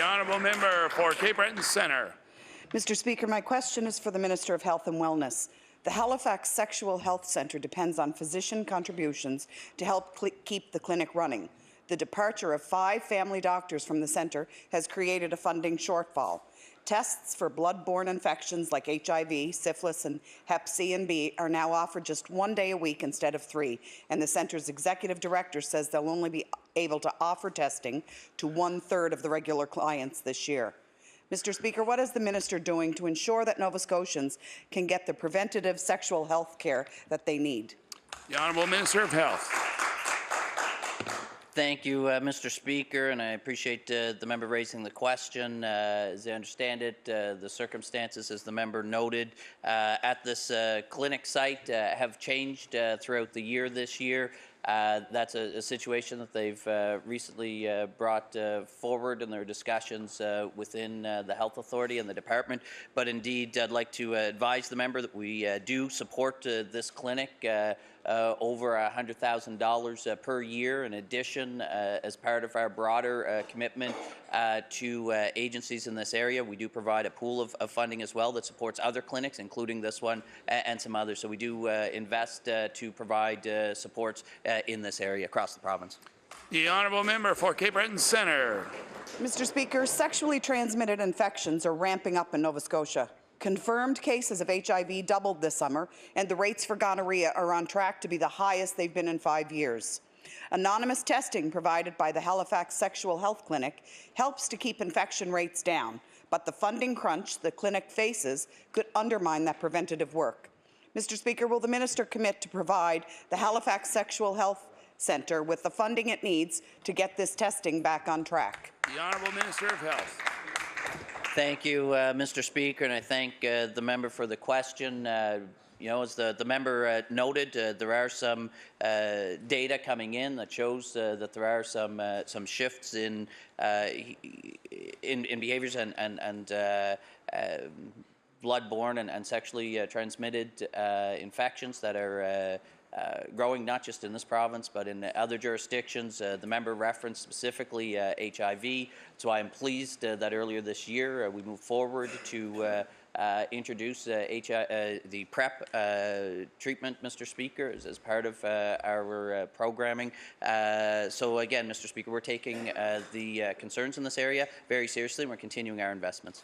The honourable member for Cape Breton Centre. Mr. Speaker, my question is for the Minister of Health and Wellness. The Halifax Sexual Health Centre depends on physician contributions to help keep the clinic running. The departure of 5 family doctors from the centre has created a funding shortfall. Tests for blood-borne infections like HIV, syphilis and Hep C and B are now offered just 1 day a week instead of 3, and the centre's executive director says they'll only be able to offer testing to 1/3 of the regular clients this year. Mr. Speaker, what is the minister doing to ensure that Nova Scotians can get the preventative sexual health care that they need? The Honourable Minister of Health. Thank you, Mr. Speaker, and I appreciate the member raising the question. As I understand it, the circumstances, as the member noted, at this clinic site have changed throughout the year this year. That's a situation that they've recently brought forward in their discussions within the Health Authority and the department. But indeed, I'd like to advise the member that we do support this clinic over $100,000 per year. In addition, as part of our broader commitment to agencies in this area, we do provide a pool of funding as well that supports other clinics, including this one and some others. So we do invest to provide supports in this area across the province. The honourable member for Cape Breton Centre. Mr. Speaker, sexually transmitted infections are ramping up in Nova Scotia. Confirmed cases of HIV doubled this summer, and the rates for gonorrhea are on track to be the highest they've been in 5 years. Anonymous testing provided by the Halifax Sexual Health Clinic helps to keep infection rates down, but the funding crunch the clinic faces could undermine that preventative work. Mr. Speaker, will the minister commit to provide the Halifax Sexual Health Centre with the funding it needs to get this testing back on track? The Honourable Minister of Health. Thank you, Mr. Speaker, and I thank the member for the question. You know, as the member noted, there are some data coming in that shows that there are some shifts in behaviours and blood-borne and sexually transmitted infections that are growing not just in this province but in other jurisdictions. The member referenced specifically HIV, so I am pleased that earlier this year we moved forward to introduce the PrEP treatment, Mr. Speaker, as part of our programming. So again, Mr. Speaker, we're taking the concerns in this area very seriously, and we're continuing our investments.